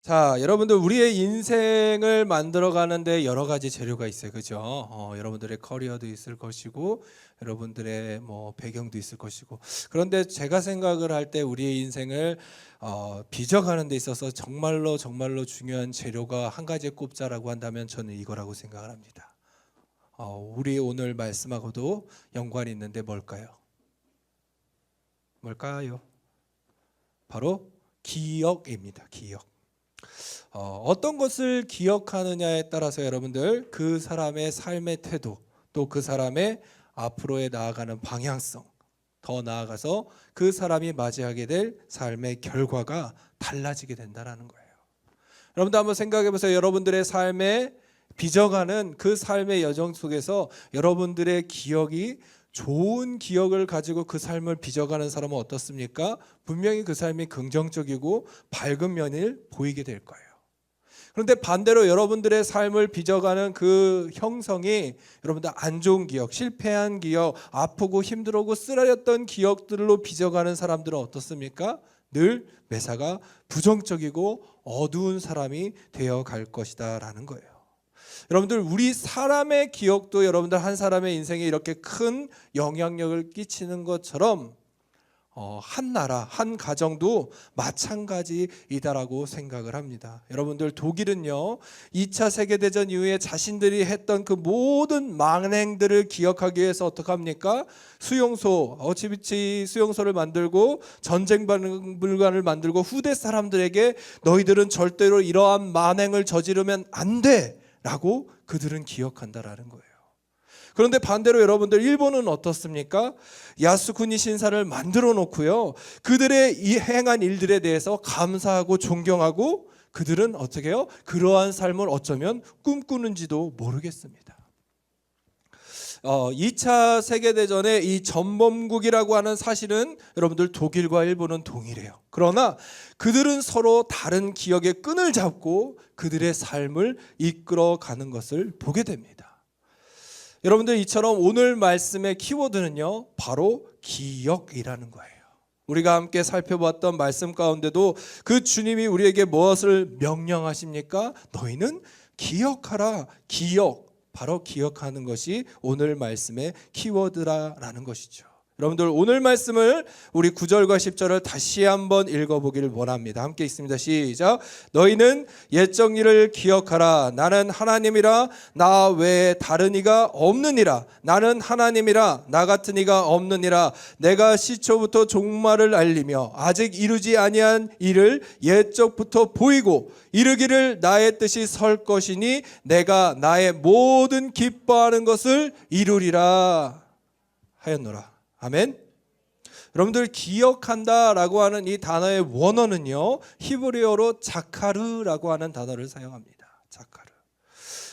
자, 여러분들 우리의 인생을 만들어 가는데 여러 가지 재료가 있어요. 그죠? 여러분들의 커리어도 있을 것이고 여러분들의 배경도 있을 것이고. 그런데 제가 생각을 할 때 우리의 인생을 빚어가는 데 있어서 정말로 중요한 재료가 한 가지 꼽자라고 한다면 저는 이거라고 생각을 합니다. 우리 오늘 말씀하고도 연관이 있는데 뭘까요? 뭘까요? 바로 기억입니다. 기억. 어떤 것을 기억하느냐에 따라서 여러분들 그 사람의 삶의 태도, 또 그 사람의 앞으로의 나아가는 방향성, 더 나아가서 그 사람이 맞이하게 될 삶의 결과가 달라지게 된다는 거예요. 여러분들 한번 생각해 보세요. 여러분들의 삶에 빚어가는 그 삶의 여정 속에서 여러분들의 기억이 좋은 기억을 가지고 그 삶을 빚어가는 사람은 어떻습니까? 분명히 그 삶이 긍정적이고 밝은 면을 보이게 될 거예요. 그런데 반대로 여러분들의 삶을 빚어가는 그 형성이 여러분들 안 좋은 기억, 실패한 기억, 아프고 힘들고 쓰라렸던 기억들로 빚어가는 사람들은 어떻습니까? 늘 매사가 부정적이고 어두운 사람이 되어갈 것이다 라는 거예요. 여러분들 우리 사람의 기억도 여러분들 한 사람의 인생에 이렇게 큰 영향력을 끼치는 것처럼 한 나라, 한 가정도 마찬가지이다라고 생각을 합니다. 여러분들 독일은요 2차 세계대전 이후에 자신들이 했던 그 모든 만행들을 기억하기 위해서 어떻게 합니까? 수용소, 어치비치 수용소를 만들고 전쟁 박물관을 만들고 후대 사람들에게 너희들은 절대로 이러한 만행을 저지르면 안 돼 라고 그들은 기억한다라는 거예요. 그런데 반대로 여러분들 일본은 어떻습니까? 야스쿠니 신사를 만들어 놓고요 그들의 이 행한 일들에 대해서 감사하고 존경하고 그들은 어떻게 해요? 그러한 삶을 어쩌면 꿈꾸는지도 모르겠습니다. 2차 세계대전의 이 전범국이라고 하는 사실은 여러분들 독일과 일본은 동일해요. 그러나 그들은 서로 다른 기억의 끈을 잡고 그들의 삶을 이끌어가는 것을 보게 됩니다. 여러분들 이처럼 오늘 말씀의 키워드는요 바로 기억이라는 거예요. 우리가 함께 살펴봤던 말씀 가운데도 그 주님이 우리에게 무엇을 명령하십니까? 너희는 기억하라. 기억, 바로 기억하는 것이 오늘 말씀의 키워드라는 것이죠. 여러분들 오늘 말씀을 우리 9절과 10절을 다시 한번 읽어보기를 원합니다. 함께 있습니다. 시작. 너희는 옛적 일을 기억하라. 나는 하나님이라. 나 외에 다른 이가 없느니라. 나는 하나님이라. 나 같은 이가 없느니라. 내가 시초부터 종말을 알리며 아직 이루지 아니한 일을 옛적부터 보이고 이르기를 나의 뜻이 설 것이니 내가 나의 모든 기뻐하는 것을 이루리라 하였노라. 아멘. 여러분들 기억한다라고 하는 이 단어의 원어는요 히브리어로 자카르라고 하는 단어를 사용합니다. 자카르.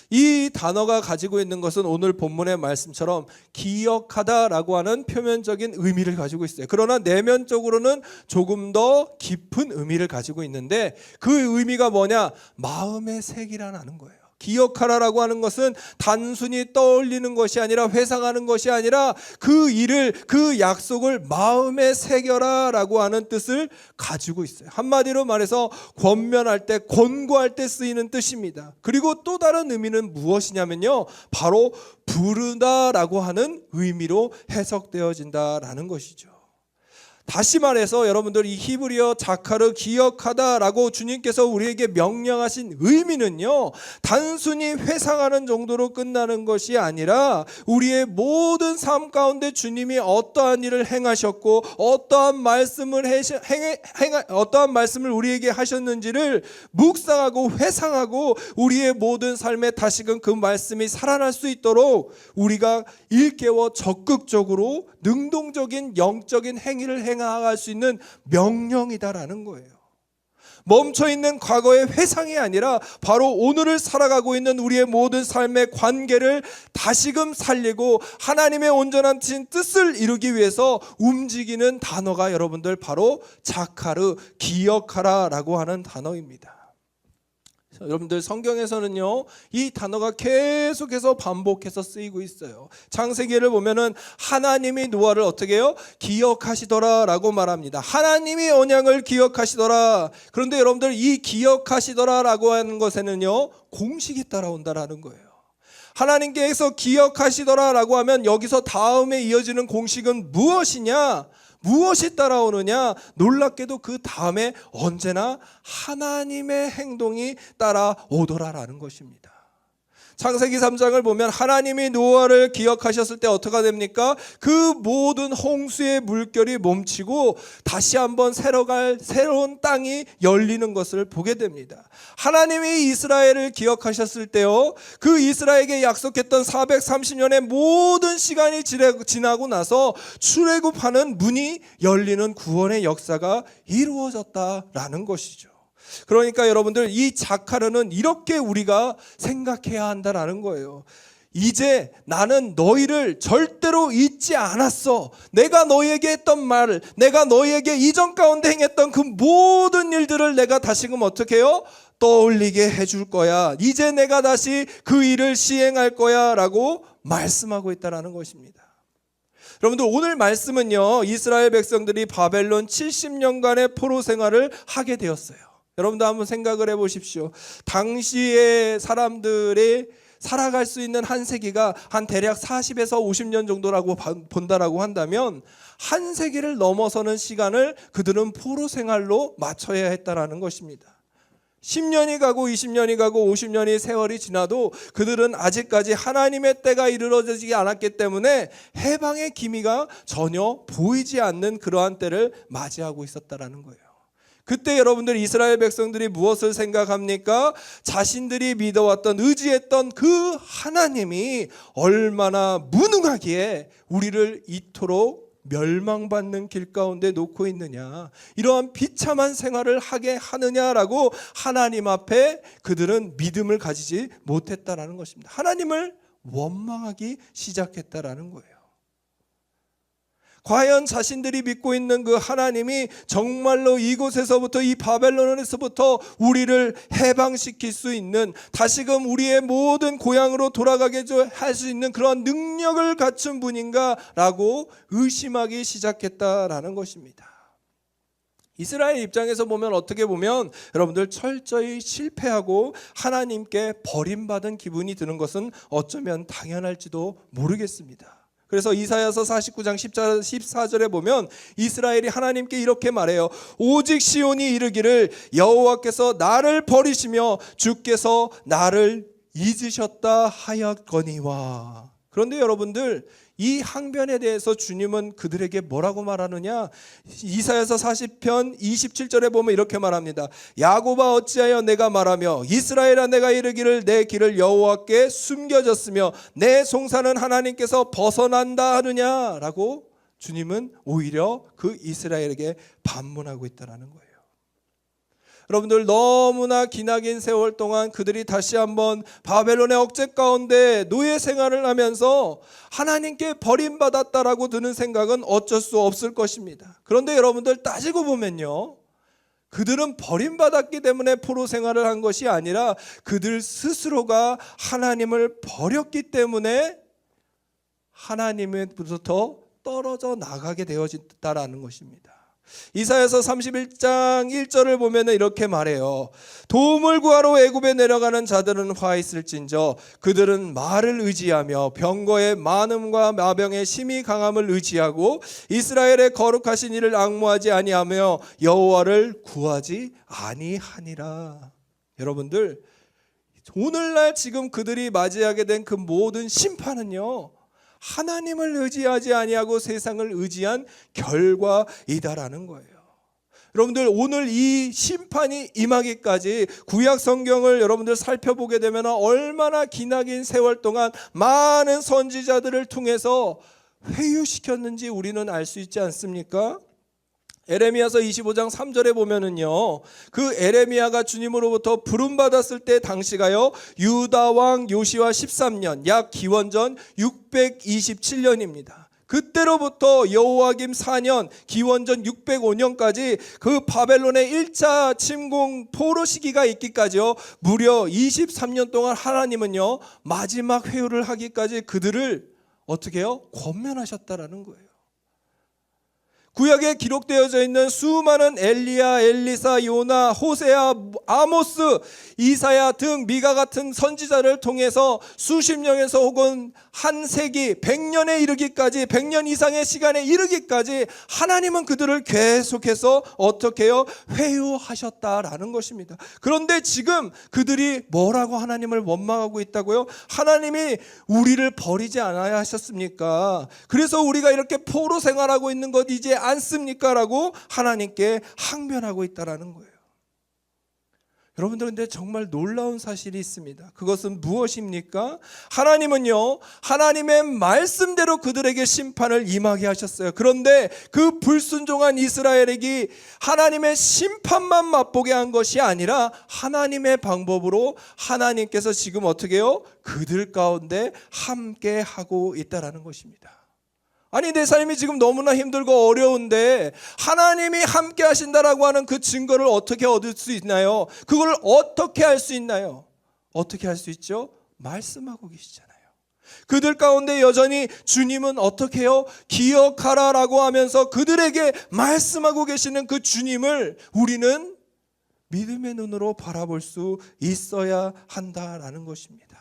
이 단어가 가지고 있는 것은 오늘 본문의 말씀처럼 기억하다라고 하는 표면적인 의미를 가지고 있어요. 그러나 내면적으로는 조금 더 깊은 의미를 가지고 있는데 그 의미가 뭐냐? 마음의 색이라는 거예요. 기억하라라고 하는 것은 단순히 떠올리는 것이 아니라 회상하는 것이 아니라 그 일을, 그 약속을 마음에 새겨라라고 하는 뜻을 가지고 있어요. 한마디로 말해서 권면할 때, 권고할 때 쓰이는 뜻입니다. 그리고 또 다른 의미는 무엇이냐면요 바로 부르다라고 하는 의미로 해석되어진다라는 것이죠. 다시 말해서 여러분들 이 히브리어 자카르 기억하다라고 주님께서 우리에게 명령하신 의미는요 단순히 회상하는 정도로 끝나는 것이 아니라 우리의 모든 삶 가운데 주님이 어떠한 일을 행하셨고 어떠한 말씀을 우리에게 하셨는지를 묵상하고 회상하고 우리의 모든 삶에 다시금 그 말씀이 살아날 수 있도록 우리가 일깨워 적극적으로 능동적인 영적인 행위를 행할 수 있는 명령이다라는 거예요. 멈춰있는 과거의 회상이 아니라 바로 오늘을 살아가고 있는 우리의 모든 삶의 관계를 다시금 살리고 하나님의 온전한 뜻을 이루기 위해서 움직이는 단어가 여러분들 바로 자카르 기억하라라고 하는 단어입니다. 여러분들 성경에서는요 이 단어가 계속해서 반복해서 쓰이고 있어요. 창세기를 보면은 하나님이 노아를 어떻게 해요? 기억하시더라 라고 말합니다. 하나님이 언약을 기억하시더라. 그런데 여러분들 이 기억하시더라 라고 하는 것에는요 공식이 따라온다라는 거예요. 하나님께서 기억하시더라 라고 하면 여기서 다음에 이어지는 공식은 무엇이냐? 무엇이 따라오느냐? 놀랍게도 그 다음에 언제나 하나님의 행동이 따라오더라라는 것입니다. 창세기 3장을 보면 하나님이 노아를 기억하셨을 때 어떻게 됩니까? 그 모든 홍수의 물결이 멈추고 다시 한번 새로운 땅이 열리는 것을 보게 됩니다. 하나님이 이스라엘을 기억하셨을 때요, 그 이스라엘에게 약속했던 430년의 모든 시간이 지나고 나서 출애굽하는 문이 열리는 구원의 역사가 이루어졌다라는 것이죠. 그러니까 여러분들 이 자카르는 이렇게 우리가 생각해야 한다라는 거예요. 이제 나는 너희를 절대로 잊지 않았어. 내가 너희에게 했던 말을, 내가 너희에게 이전 가운데 행했던 그 모든 일들을 내가 다시금 어떻게 해요? 떠올리게 해줄 거야. 이제 내가 다시 그 일을 시행할 거야 라고 말씀하고 있다는 것입니다. 여러분들 오늘 말씀은요 이스라엘 백성들이 바벨론 70년간의 포로 생활을 하게 되었어요. 여러분도 한번 생각을 해보십시오. 당시의 사람들이 살아갈 수 있는 한 세기가 한 대략 40에서 50년 정도라고 본다라고 한다면 한 세기를 넘어서는 시간을 그들은 포로 생활로 맞춰야 했다라는 것입니다. 10년이 가고 20년이 가고 50년이 세월이 지나도 그들은 아직까지 하나님의 때가 이르러지지 않았기 때문에 해방의 기미가 전혀 보이지 않는 그러한 때를 맞이하고 있었다라는 거예요. 그때 여러분들 이스라엘 백성들이 무엇을 생각합니까? 자신들이 믿어왔던 의지했던 그 하나님이 얼마나 무능하기에 우리를 이토록 멸망받는 길 가운데 놓고 있느냐, 이러한 비참한 생활을 하게 하느냐라고 하나님 앞에 그들은 믿음을 가지지 못했다라는 것입니다. 하나님을 원망하기 시작했다라는 거예요. 과연 자신들이 믿고 있는 그 하나님이 정말로 이곳에서부터, 이 바벨론에서부터 우리를 해방시킬 수 있는, 다시금 우리의 모든 고향으로 돌아가게 할 수 있는 그런 능력을 갖춘 분인가 라고 의심하기 시작했다라는 것입니다. 이스라엘 입장에서 보면 어떻게 보면 여러분들 철저히 실패하고 하나님께 버림받은 기분이 드는 것은 어쩌면 당연할지도 모르겠습니다. 그래서 이사야서 49장 14절에 보면 이스라엘이 하나님께 이렇게 말해요. 오직 시온이 이르기를 여호와께서 나를 버리시며 주께서 나를 잊으셨다 하였거니와. 그런데 여러분들 이 항변에 대해서 주님은 그들에게 뭐라고 말하느냐? 이사야서 40편 27절에 보면 이렇게 말합니다. 야곱아 어찌하여 내가 말하며 이스라엘아 내가 이르기를 내 길을 여호와께 숨겨졌으며 내 송사는 하나님께서 벗어난다 하느냐라고 주님은 오히려 그 이스라엘에게 반문하고 있다는 거예요. 여러분들 너무나 기나긴 세월 동안 그들이 다시 한번 바벨론의 억제 가운데 노예 생활을 하면서 하나님께 버림받았다라고 드는 생각은 어쩔 수 없을 것입니다. 그런데 여러분들 따지고 보면요, 그들은 버림받았기 때문에 포로 생활을 한 것이 아니라 그들 스스로가 하나님을 버렸기 때문에 하나님으로부터 떨어져 나가게 되어졌다라는 것입니다. 이사야서 31장 1절을 보면 이렇게 말해요. 도움을 구하러 애굽에 내려가는 자들은 화 있을진저 그들은 말을 의지하며 병거의 많음과 마병의 심히 강함을 의지하고 이스라엘의 거룩하신 이를 앙모하지 아니하며 여호와를 구하지 아니하니라. 여러분들 오늘날 지금 그들이 맞이하게 된 그 모든 심판은요, 하나님을 의지하지 아니하고 세상을 의지한 결과이다라는 거예요. 여러분들 오늘 이 심판이 임하기까지 구약 성경을 여러분들 살펴보게 되면 얼마나 기나긴 세월 동안 많은 선지자들을 통해서 회유시켰는지 우리는 알 수 있지 않습니까? 에레미야서 25장 3절에 보면은요, 그 에레미야가 주님으로부터 부름받았을 때 당시가요 유다 왕 요시와 13년, 약 기원전 627년입니다. 그때로부터 여호와김 4년 기원전 605년까지 그 바벨론의 1차 침공 포로 시기가 있기까지요, 무려 23년 동안 하나님은요 마지막 회유를 하기까지 그들을 어떻게 해요? 권면하셨다라는 거예요. 구약에 기록되어져 있는 수많은 엘리야, 엘리사, 요나, 호세아, 아모스, 이사야 등 미가 같은 선지자를 통해서 수십 년에서 혹은 한 세기, 100년에 이르기까지, 100년 이상의 시간에 이르기까지 하나님은 그들을 계속해서 어떻게 해요? 회유하셨다라는 것입니다. 그런데 지금 그들이 뭐라고 하나님을 원망하고 있다고요? 하나님이 우리를 버리지 않아야 하셨습니까? 그래서 우리가 이렇게 포로 생활하고 있는 것 이제 않습니까? 라고 하나님께 항변하고 있다라는 거예요. 여러분들, 근데 정말 놀라운 사실이 있습니다. 그것은 무엇입니까? 하나님은요 하나님의 말씀대로 그들에게 심판을 임하게 하셨어요. 그런데 그 불순종한 이스라엘에게 하나님의 심판만 맛보게 한 것이 아니라 하나님의 방법으로 하나님께서 지금 어떻게 해요? 그들 가운데 함께 하고 있다라는 것입니다. 아니, 내 삶이 지금 너무나 힘들고 어려운데 하나님이 함께 하신다라고 하는 그 증거를 어떻게 얻을 수 있나요? 그걸 어떻게 할 수 있나요? 어떻게 할 수 있죠? 말씀하고 계시잖아요. 그들 가운데 여전히 주님은 어떻게 해요? 기억하라라고 하면서 그들에게 말씀하고 계시는 그 주님을 우리는 믿음의 눈으로 바라볼 수 있어야 한다라는 것입니다.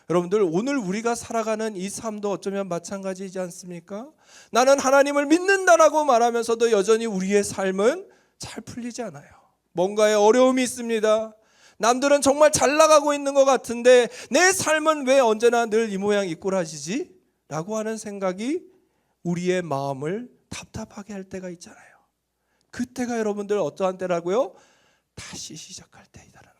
여러분들, 오늘 우리가 살아가는 이 삶도 어쩌면 마찬가지이지 않습니까? 나는 하나님을 믿는다라고 말하면서도 여전히 우리의 삶은 잘 풀리지 않아요. 뭔가에 어려움이 있습니다. 남들은 정말 잘 나가고 있는 것 같은데 내 삶은 왜 언제나 늘 이 모양 이 꼴하시지? 라고 하는 생각이 우리의 마음을 답답하게 할 때가 있잖아요. 그때가 여러분들 어떠한 때라고요? 다시 시작할 때이다라는 거예요.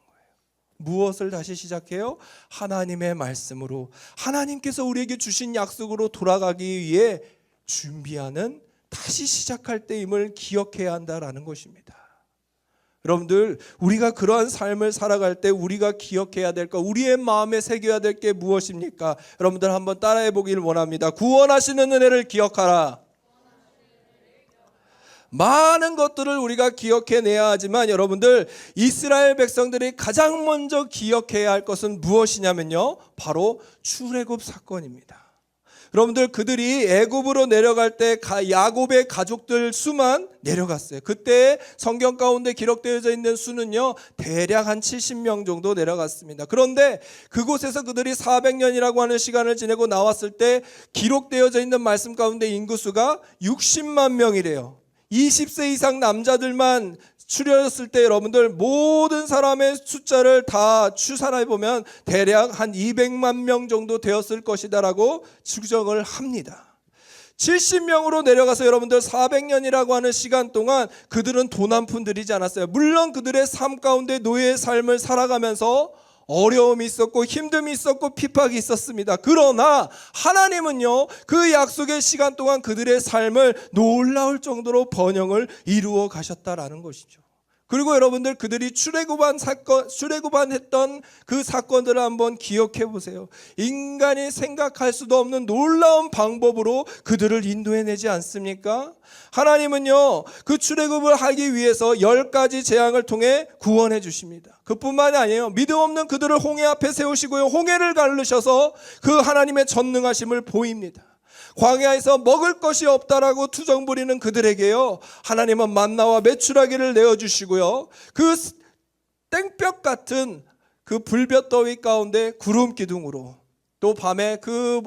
무엇을 다시 시작해요? 하나님의 말씀으로, 하나님께서 우리에게 주신 약속으로 돌아가기 위해 준비하는 다시 시작할 때임을 기억해야 한다라는 것입니다. 여러분들, 우리가 그러한 삶을 살아갈 때 우리가 기억해야 될 것, 우리의 마음에 새겨야 될 게 무엇입니까? 여러분들 한번 따라해 보기를 원합니다. 구원하시는 은혜를 기억하라. 많은 것들을 우리가 기억해내야 하지만 여러분들, 이스라엘 백성들이 가장 먼저 기억해야 할 것은 무엇이냐면요, 바로 출애굽 사건입니다. 여러분들, 그들이 애굽으로 내려갈 때 야곱의 가족들 수만 내려갔어요. 그때 성경 가운데 기록되어져 있는 수는요 대략 한 70명 정도 내려갔습니다. 그런데 그곳에서 그들이 400년이라고 하는 시간을 지내고 나왔을 때 기록되어져 있는 말씀 가운데 인구수가 60만 명이래요. 20세 이상 남자들만 추려졌을 때 여러분들, 모든 사람의 숫자를 다 추산해 보면 대략 한 200만 명 정도 되었을 것이다라고 추정을 합니다. 70명으로 내려가서 여러분들 400년이라고 하는 시간 동안 그들은 돈 한 푼 들이지 않았어요. 물론 그들의 삶 가운데 노예의 삶을 살아가면서 어려움이 있었고 힘듦이 있었고 핍박이 있었습니다. 그러나 하나님은요 그 약속의 시간 동안 그들의 삶을 놀라울 정도로 번영을 이루어 가셨다라는 것이죠. 그리고 여러분들, 그들이 출애굽했던 그 사건들을 한번 기억해 보세요. 인간이 생각할 수도 없는 놀라운 방법으로 그들을 인도해내지 않습니까? 하나님은요 그 출애굽을 하기 위해서 10가지 재앙을 통해 구원해 주십니다. 그뿐만이 아니에요. 믿음 없는 그들을 홍해 앞에 세우시고요, 홍해를 가르셔서 그 하나님의 전능하심을 보입니다. 광야에서 먹을 것이 없다라고 투정 부리는 그들에게요, 하나님은 만나와 메추라기를 내어주시고요, 그 땡볕 같은 그 불볕더위 가운데 구름 기둥으로, 또 밤에 그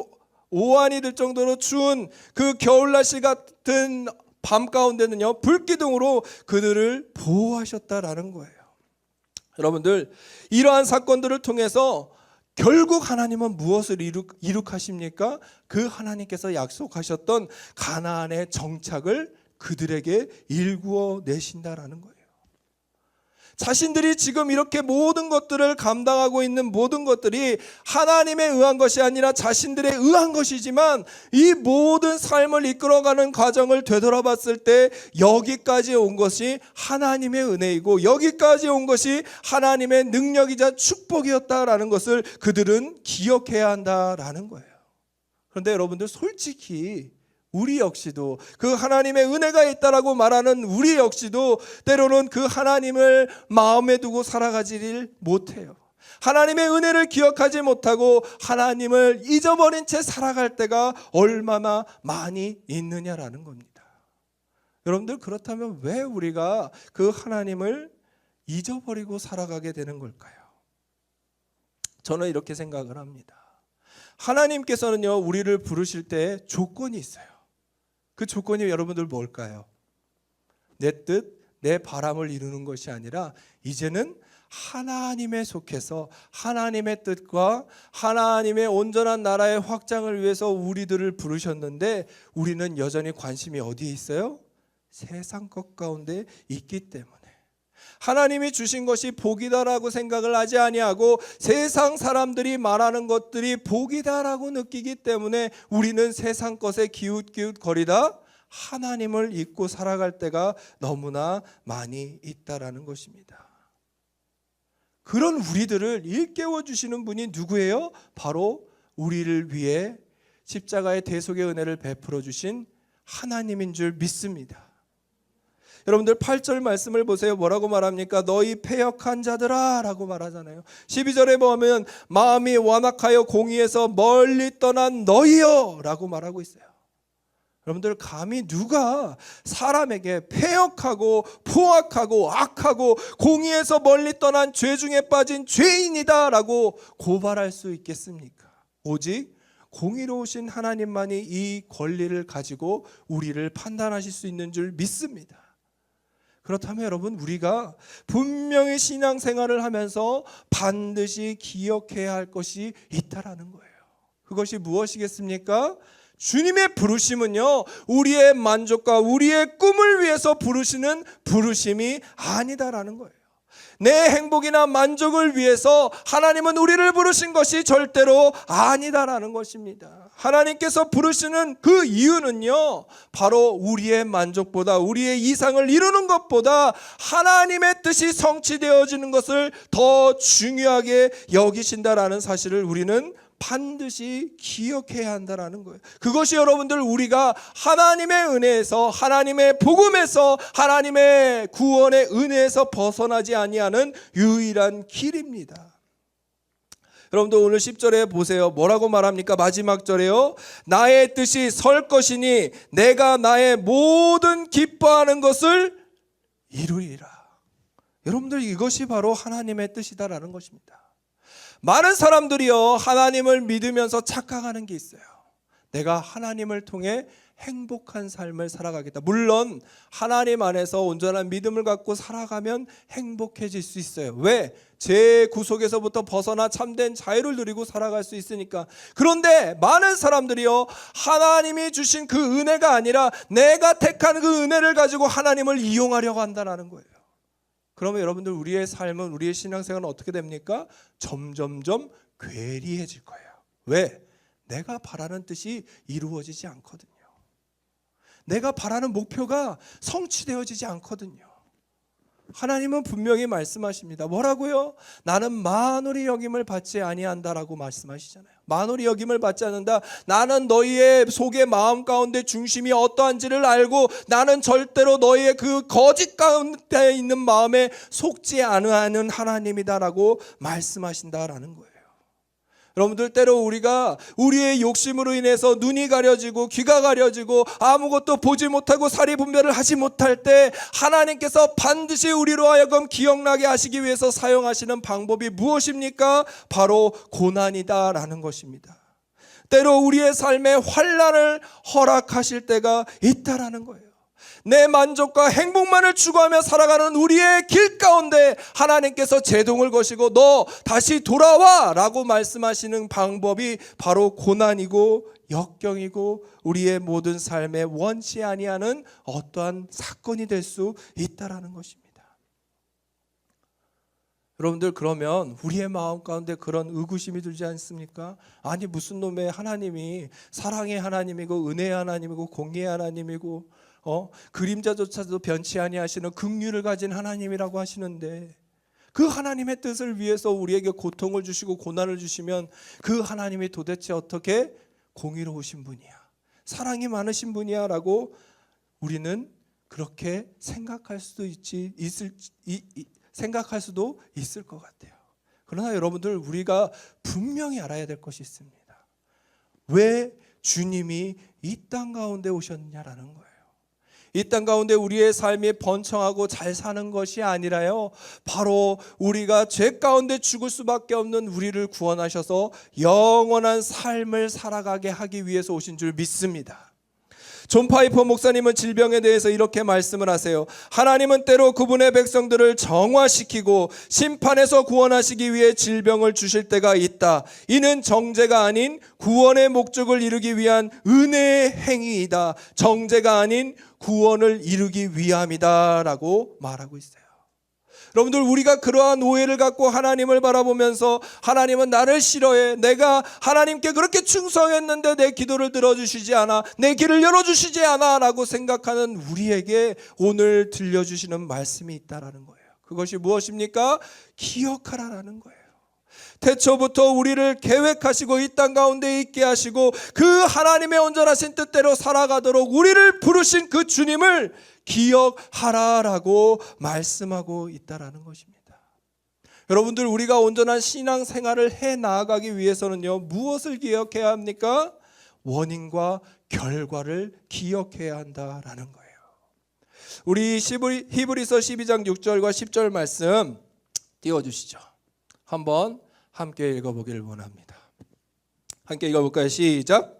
오한이 될 정도로 추운 그 겨울날씨 같은 밤 가운데는요 불기둥으로 그들을 보호하셨다라는 거예요. 여러분들, 이러한 사건들을 통해서 결국 하나님은 무엇을 이룩하십니까? 그 하나님께서 약속하셨던 가나안의 정착을 그들에게 일구어 내신다라는 거예요. 자신들이 지금 이렇게 모든 것들을 감당하고 있는 모든 것들이 하나님에 의한 것이 아니라 자신들에 의한 것이지만, 이 모든 삶을 이끌어가는 과정을 되돌아봤을 때 여기까지 온 것이 하나님의 은혜이고 여기까지 온 것이 하나님의 능력이자 축복이었다라는 것을 그들은 기억해야 한다라는 거예요. 그런데 여러분들 솔직히 우리 역시도 그 하나님의 은혜가 있다라고 말하는 우리 역시도 때로는 그 하나님을 마음에 두고 살아가지를 못해요. 하나님의 은혜를 기억하지 못하고 하나님을 잊어버린 채 살아갈 때가 얼마나 많이 있느냐라는 겁니다. 여러분들, 그렇다면 왜 우리가 그 하나님을 잊어버리고 살아가게 되는 걸까요? 저는 이렇게 생각을 합니다. 하나님께서는요, 우리를 부르실 때 조건이 있어요. 그 조건이 여러분들 뭘까요? 내 뜻, 내 바람을 이루는 것이 아니라 이제는 하나님에 속해서 하나님의 뜻과 하나님의 온전한 나라의 확장을 위해서 우리들을 부르셨는데 우리는 여전히 관심이 어디에 있어요? 세상 것 가운데 있기 때문에 하나님이 주신 것이 복이다라고 생각을 하지 아니하고 세상 사람들이 말하는 것들이 복이다라고 느끼기 때문에 우리는 세상 것에 기웃기웃거리다 하나님을 잊고 살아갈 때가 너무나 많이 있다라는 것입니다. 그런 우리들을 일깨워 주시는 분이 누구예요? 바로 우리를 위해 십자가의 대속의 은혜를 베풀어 주신 하나님인 줄 믿습니다. 여러분들 8절 말씀을 보세요. 뭐라고 말합니까? 너희 패역한 자들아 라고 말하잖아요. 12절에 보면 마음이 완악하여 공의에서 멀리 떠난 너희여 라고 말하고 있어요. 여러분들, 감히 누가 사람에게 패역하고 포악하고 악하고 공의에서 멀리 떠난 죄 중에 빠진 죄인이다 라고 고발할 수 있겠습니까? 오직 공의로우신 하나님만이 이 권리를 가지고 우리를 판단하실 수 있는 줄 믿습니다. 그렇다면 여러분, 우리가 분명히 신앙생활을 하면서 반드시 기억해야 할 것이 있다라는 거예요. 그것이 무엇이겠습니까? 주님의 부르심은요, 우리의 만족과 우리의 꿈을 위해서 부르시는 부르심이 아니다라는 거예요. 내 행복이나 만족을 위해서 하나님은 우리를 부르신 것이 절대로 아니다라는 것입니다. 하나님께서 부르시는 그 이유는요, 바로 우리의 만족보다 우리의 이상을 이루는 것보다 하나님의 뜻이 성취되어지는 것을 더 중요하게 여기신다라는 사실을 우리는 반드시 기억해야 한다라는 거예요. 그것이 여러분들, 우리가 하나님의 은혜에서, 하나님의 복음에서, 하나님의 구원의 은혜에서 벗어나지 아니하는 유일한 길입니다. 여러분들, 오늘 10절에 보세요. 뭐라고 말합니까? 마지막 절에요. 나의 뜻이 설 것이니 내가 나의 모든 기뻐하는 것을 이루리라. 여러분들, 이것이 바로 하나님의 뜻이다라는 것입니다. 많은 사람들이요, 하나님을 믿으면서 착각하는 게 있어요. 내가 하나님을 통해 행복한 삶을 살아가겠다. 물론 하나님 안에서 온전한 믿음을 갖고 살아가면 행복해질 수 있어요. 왜? 죄 구속에서부터 벗어나 참된 자유를 누리고 살아갈 수 있으니까. 그런데 많은 사람들이요, 하나님이 주신 그 은혜가 아니라 내가 택한 그 은혜를 가지고 하나님을 이용하려고 한다는 거예요. 그러면 여러분들, 우리의 삶은, 우리의 신앙생활은 어떻게 됩니까? 점점점 괴리해질 거예요. 왜? 내가 바라는 뜻이 이루어지지 않거든요. 내가 바라는 목표가 성취되어지지 않거든요. 하나님은 분명히 말씀하십니다. 뭐라고요? 나는 만홀히 여김을 받지 아니한다라고 말씀하시잖아요. 만홀히 여김을 받지 않는다. 나는 너희의 속의 마음 가운데 중심이 어떠한지를 알고 나는 절대로 너희의 그 거짓 가운데 있는 마음에 속지 않으하는 하나님이다라고 말씀하신다라는 거예요. 여러분들, 때로 우리가 우리의 욕심으로 인해서 눈이 가려지고 귀가 가려지고 아무것도 보지 못하고 사리 분별을 하지 못할 때 하나님께서 반드시 우리로 하여금 기억나게 하시기 위해서 사용하시는 방법이 무엇입니까? 바로 고난이다라는 것입니다. 때로 우리의 삶에 환난을 허락하실 때가 있다라는 거예요. 내 만족과 행복만을 추구하며 살아가는 우리의 길 가운데 하나님께서 제동을 거시고 너 다시 돌아와 라고 말씀하시는 방법이 바로 고난이고 역경이고 우리의 모든 삶에 원치 아니하는 어떠한 사건이 될 수 있다라는 것입니다. 여러분들, 그러면 우리의 마음 가운데 그런 의구심이 들지 않습니까? 아니, 무슨 놈의 하나님이 사랑의 하나님이고 은혜의 하나님이고 공의의 하나님이고 그림자조차도 변치 아니하시는 긍휼을 가진 하나님이라고 하시는데, 그 하나님의 뜻을 위해서 우리에게 고통을 주시고 고난을 주시면 그 하나님이 도대체 어떻게 공의로우신 분이야, 사랑이 많으신 분이야 라고 우리는 그렇게 생각할 수도 생각할 수도 있을 것 같아요. 그러나 여러분들, 우리가 분명히 알아야 될 것이 있습니다. 왜 주님이 이 땅 가운데 오셨냐라는 거예요. 이 땅 가운데 우리의 삶이 번창하고 잘 사는 것이 아니라요, 바로 우리가 죄 가운데 죽을 수밖에 없는 우리를 구원하셔서 영원한 삶을 살아가게 하기 위해서 오신 줄 믿습니다. 존 파이퍼 목사님은 질병에 대해서 이렇게 말씀을 하세요. 하나님은 때로 그분의 백성들을 정화시키고 심판에서 구원하시기 위해 질병을 주실 때가 있다. 이는 정죄가 아닌 구원의 목적을 이루기 위한 은혜의 행위이다. 정죄가 아닌 구원을 이루기 위함이다 라고 말하고 있어요. 여러분들, 우리가 그러한 오해를 갖고 하나님을 바라보면서 하나님은 나를 싫어해, 내가 하나님께 그렇게 충성했는데 내 기도를 들어주시지 않아, 내 길을 열어주시지 않아 라고 생각하는 우리에게 오늘 들려주시는 말씀이 있다라는 거예요. 그것이 무엇입니까? 기억하라라는 거예요. 태초부터 우리를 계획하시고 이 땅 가운데 있게 하시고 그 하나님의 온전하신 뜻대로 살아가도록 우리를 부르신 그 주님을 기억하라라고 말씀하고 있다라는 것입니다. 여러분들, 우리가 온전한 신앙 생활을 해 나아가기 위해서는요, 무엇을 기억해야 합니까? 원인과 결과를 기억해야 한다라는 거예요. 우리 히브리서 12장 6절과 10절 말씀 띄워주시죠. 한번 함께 읽어보길 원합니다. 함께 읽어볼까요? 시작.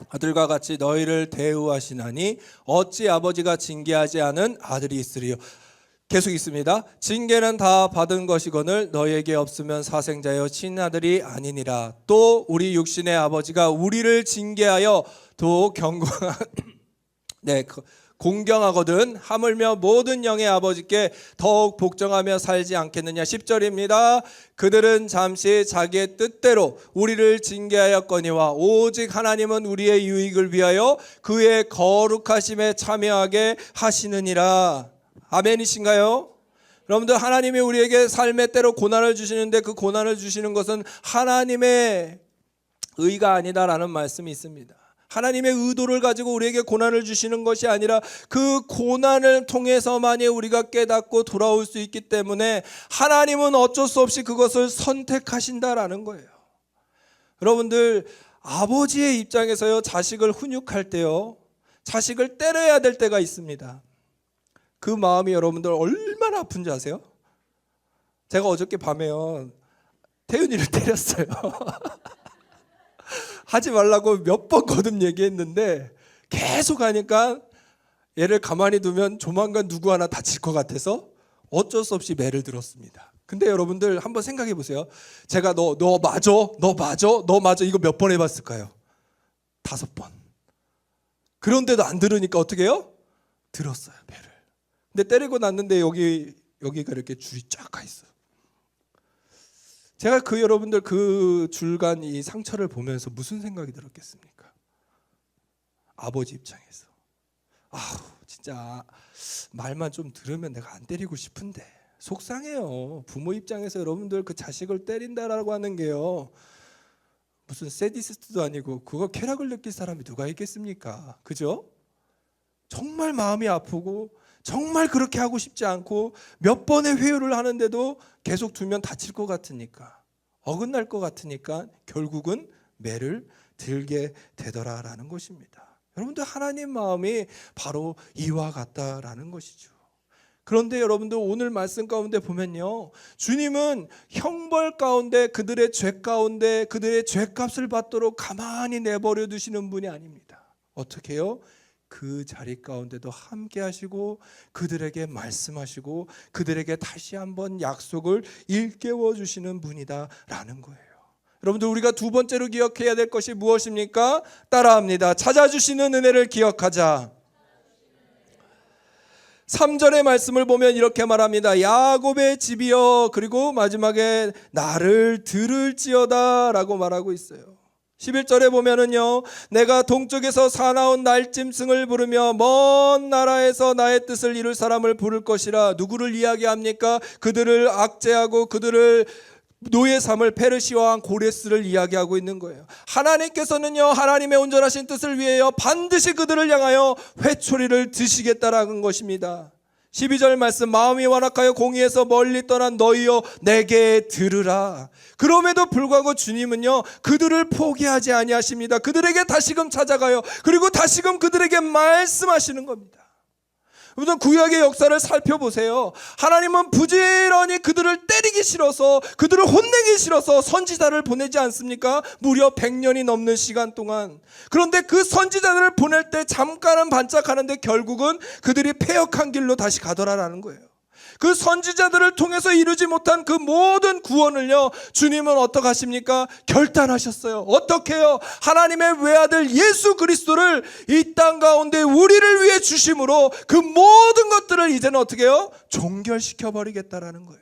아들과 같이 너희를 대우하시나니 어찌 아버지가 징계하지 않은 아들이 있으리요. 계속 있습니다. 징계는 다 받은 것이거늘 너희에게 없으면 사생자여 친아들이 아니니라. 또 우리 육신의 아버지가 우리를 징계하여 또 공경하거든 하물며 모든 영의 아버지께 더욱 복종하며 살지 않겠느냐. 10절입니다. 그들은 잠시 자기의 뜻대로 우리를 징계하였거니와 오직 하나님은 우리의 유익을 위하여 그의 거룩하심에 참여하게 하시느니라. 아멘이신가요? 여러분들, 하나님이 우리에게 삶의 때로 고난을 주시는데 그 고난을 주시는 것은 하나님의 의가 아니다라는 말씀이 있습니다. 하나님의 의도를 가지고 우리에게 고난을 주시는 것이 아니라 그 고난을 통해서만이 우리가 깨닫고 돌아올 수 있기 때문에 하나님은 어쩔 수 없이 그것을 선택하신다라는 거예요. 여러분들, 아버지의 입장에서요, 자식을 훈육할 때요, 자식을 때려야 될 때가 있습니다. 그 마음이 여러분들 얼마나 아픈지 아세요? 제가 어저께 밤에요, 태윤이를 때렸어요. 하지 말라고 몇 번 거듭 얘기했는데 계속 하니까 얘를 가만히 두면 조만간 누구 하나 다칠 것 같아서 어쩔 수 없이 매를 들었습니다. 근데 여러분들 한번 생각해 보세요. 제가 너 맞아 이거 몇 번 해봤을까요? 5번. 그런데도 안 들으니까 어떻게 해요? 들었어요, 매를. 근데 때리고 났는데 여기가 이렇게 줄이 쫙 가 있어요. 제가 여러분들 그 줄간 이 상처를 보면서 무슨 생각이 들었겠습니까? 아버지 입장에서 진짜 말만 좀 들으면 내가 안 때리고 싶은데 속상해요. 부모 입장에서 여러분들 그 자식을 때린다라고 하는 게요, 무슨 세디스트도 아니고 그거 쾌락을 느낄 사람이 누가 있겠습니까? 그죠? 정말 마음이 아프고 정말 그렇게 하고 싶지 않고 몇 번의 회유를 하는데도 계속 두면 다칠 것 같으니까, 어긋날 것 같으니까 결국은 매를 들게 되더라라는 것입니다. 여러분들, 하나님 마음이 바로 이와 같다라는 것이죠. 그런데 여러분들, 오늘 말씀 가운데 보면요, 주님은 형벌 가운데 그들의 죄 가운데 그들의 죄값을 받도록 가만히 내버려 두시는 분이 아닙니다. 어떻게 해요? 그 자리 가운데도 함께 하시고 그들에게 말씀하시고 그들에게 다시 한번 약속을 일깨워 주시는 분이다라는 거예요. 여러분들, 우리가 두 번째로 기억해야 될 것이 무엇입니까? 따라합니다. 찾아주시는 은혜를 기억하자. 3절의 말씀을 보면 이렇게 말합니다. 야곱의 집이여, 그리고 마지막에 나를 들을지어다 라고 말하고 있어요. 11절에 보면은요, 내가 동쪽에서 사나운 날짐승을 부르며 먼 나라에서 나의 뜻을 이룰 사람을 부를 것이라. 누구를 이야기합니까? 그들을 압제하고 그들을 노예 삼을 페르시아 왕 고레스를 이야기하고 있는 거예요. 하나님께서는요, 하나님의 온전하신 뜻을 위하여 반드시 그들을 향하여 회초리를 드시겠다라는 것입니다. 12절 말씀, 마음이 완악하여 공의에서 멀리 떠난 너희여 내게 들으라. 그럼에도 불구하고 주님은요, 그들을 포기하지 아니하십니다. 그들에게 다시금 찾아가요. 그리고 다시금 그들에게 말씀하시는 겁니다. 우선 구약의 역사를 살펴보세요. 하나님은 부지런히 그들을 때리기 싫어서, 그들을 혼내기 싫어서 선지자를 보내지 않습니까? 무려 100년이 넘는 시간 동안. 그런데 그 선지자들을 보낼 때 잠깐은 반짝하는데 결국은 그들이 패역한 길로 다시 가더라라는 거예요. 그 선지자들을 통해서 이루지 못한 그 모든 구원을요, 주님은 어떻게 하십니까? 결단하셨어요. 어떻게 해요? 하나님의 외아들 예수 그리스도를 이 땅 가운데 우리를 위해 주심으로 그 모든 것들을 이제는 어떻게 해요? 종결시켜 버리겠다라는 거예요.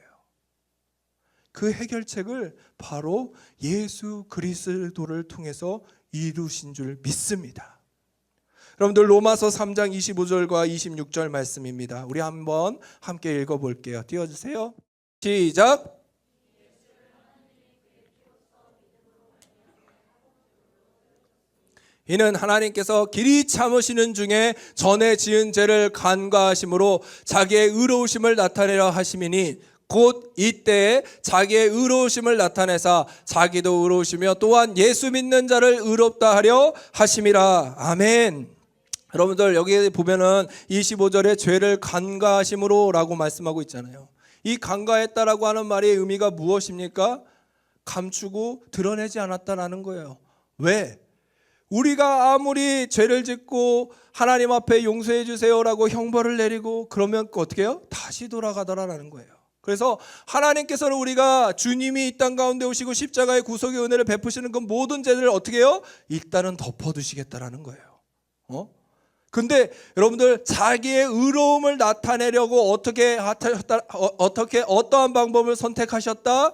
그 해결책을 바로 예수 그리스도를 통해서 이루신 줄 믿습니다. 여러분들, 로마서 3장 25절과 26절 말씀입니다. 우리 한번 함께 읽어볼게요. 띄워주세요. 시작. 이는 하나님께서 길이 참으시는 중에 전에 지은 죄를 간과하심으로 자기의 의로우심을 나타내려 하심이니 곧 이때에 자기의 의로우심을 나타내사 자기도 의로우시며 또한 예수 믿는 자를 의롭다 하려 하심이라. 아멘. 여러분들, 여기 보면은 25절에 죄를 간과하심으로 라고 말씀하고 있잖아요. 이 간과했다라고 하는 말의 의미가 무엇입니까? 감추고 드러내지 않았다라는 거예요. 왜? 우리가 아무리 죄를 짓고 하나님 앞에 용서해 주세요라고 형벌을 내리고 그러면 어떻게 해요? 다시 돌아가더라라는 거예요. 그래서 하나님께서는 우리가 주님이 이 땅 가운데 오시고 십자가의 구속의 은혜를 베푸시는 그 모든 죄들을 어떻게 해요? 일단은 덮어두시겠다라는 거예요. 근데 여러분들, 자기의 의로움을 나타내려고 어떠한 방법을 선택하셨다?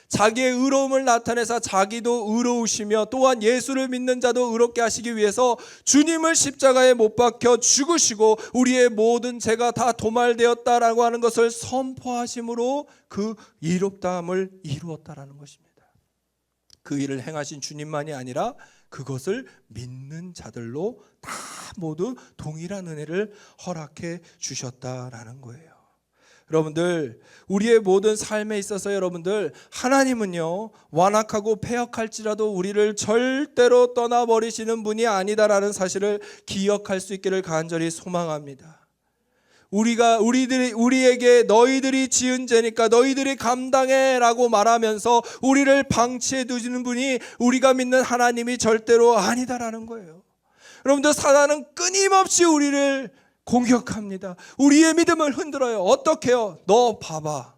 자기의 의로움을 나타내서 자기도 의로우시며 또한 예수를 믿는 자도 의롭게 하시기 위해서 주님을 십자가에 못 박혀 죽으시고 우리의 모든 죄가 다 도말되었다라고 하는 것을 선포하심으로 그 의롭다함을 이루었다라는 것입니다. 그 일을 행하신 주님만이 아니라 그것을 믿는 자들로 다 모두 동일한 은혜를 허락해 주셨다라는 거예요. 여러분들, 우리의 모든 삶에 있어서 여러분들, 하나님은요, 완악하고 패역할지라도 우리를 절대로 떠나버리시는 분이 아니다라는 사실을 기억할 수 있기를 간절히 소망합니다. 우리에게 너희들이 지은 죄니까 너희들이 감당해 라고 말하면서 우리를 방치해 두시는 분이 우리가 믿는 하나님이 절대로 아니다라는 거예요. 여러분들, 사단은 끊임없이 우리를 공격합니다. 우리의 믿음을 흔들어요. 어떻게 해요? 너 봐봐,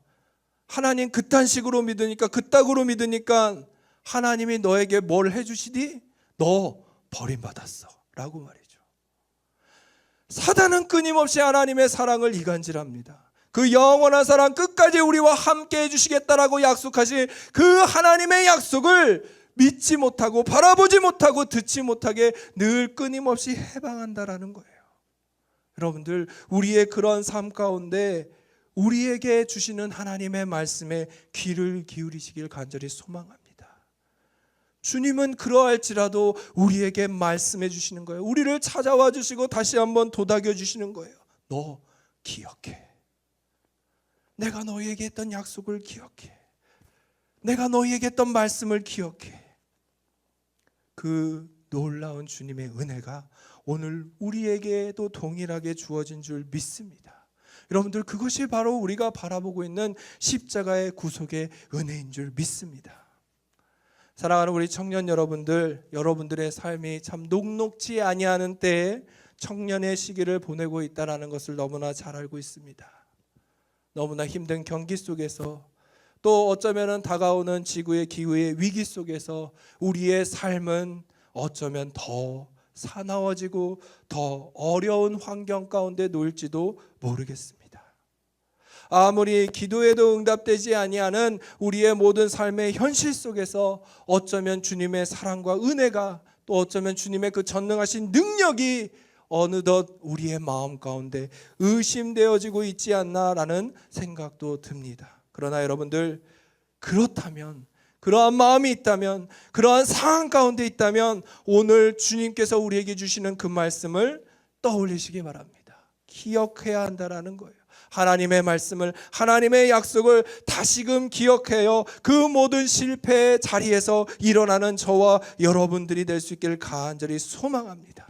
하나님 그딴 식으로 믿으니까, 그따구로 믿으니까 하나님이 너에게 뭘 해주시디? 너 버림받았어 라고 말이죠. 사단은 끊임없이 하나님의 사랑을 이간질합니다. 그 영원한 사랑, 끝까지 우리와 함께 해주시겠다라고 약속하신 그 하나님의 약속을 믿지 못하고 바라보지 못하고 듣지 못하게 늘 끊임없이 해방한다라는 거예요. 여러분들, 우리의 그런 삶 가운데 우리에게 주시는 하나님의 말씀에 귀를 기울이시길 간절히 소망합니다. 주님은 그러할지라도 우리에게 말씀해 주시는 거예요. 우리를 찾아와 주시고 다시 한번 도닥여 주시는 거예요. 너 기억해. 내가 너희에게 했던 약속을 기억해. 내가 너희에게 했던 말씀을 기억해. 그 놀라운 주님의 은혜가 오늘 우리에게도 동일하게 주어진 줄 믿습니다. 여러분들, 그것이 바로 우리가 바라보고 있는 십자가의 구속의 은혜인 줄 믿습니다. 사랑하는 우리 청년 여러분들, 여러분들의 삶이 참 녹록지 아니하는 때에 청년의 시기를 보내고 있다는 것을 너무나 잘 알고 있습니다. 너무나 힘든 경기 속에서, 또 어쩌면 다가오는 지구의 기후의 위기 속에서 우리의 삶은 어쩌면 더 사나워지고 더 어려운 환경 가운데 놓일지도 모르겠습니다. 아무리 기도해도 응답되지 아니하는 우리의 모든 삶의 현실 속에서 어쩌면 주님의 사랑과 은혜가, 또 어쩌면 주님의 그 전능하신 능력이 어느덧 우리의 마음 가운데 의심되어지고 있지 않나라는 생각도 듭니다. 그러나 여러분들, 그렇다면, 그러한 마음이 있다면, 그러한 상황 가운데 있다면 오늘 주님께서 우리에게 주시는 그 말씀을 떠올리시기 바랍니다. 기억해야 한다라는 거예요. 하나님의 말씀을, 하나님의 약속을 다시금 기억해요. 그 모든 실패의 자리에서 일어나는 저와 여러분들이 될 수 있기를 간절히 소망합니다.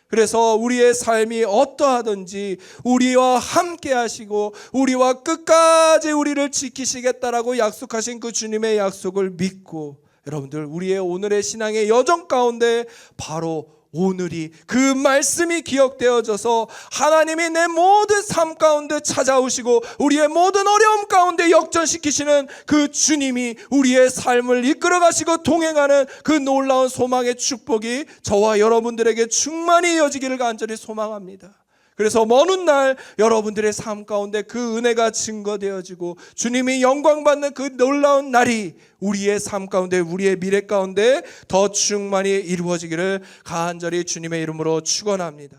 그래서 우리의 삶이 어떠하든지 우리와 함께 하시고 우리와 끝까지 우리를 지키시겠다라고 약속하신 그 주님의 약속을 믿고, 여러분들, 우리의 오늘의 신앙의 여정 가운데 바로 오늘이 그 말씀이 기억되어져서 하나님이 내 모든 삶 가운데 찾아오시고 우리의 모든 어려움 가운데 역전시키시는 그 주님이 우리의 삶을 이끌어 가시고 동행하는 그 놀라운 소망의 축복이 저와 여러분들에게 충만히 이어지기를 간절히 소망합니다. 그래서 먼 훗날 여러분들의 삶 가운데 그 은혜가 증거되어지고 주님이 영광받는 그 놀라운 날이 우리의 삶 가운데, 우리의 미래 가운데 더 충만히 이루어지기를 간절히 주님의 이름으로 축원합니다.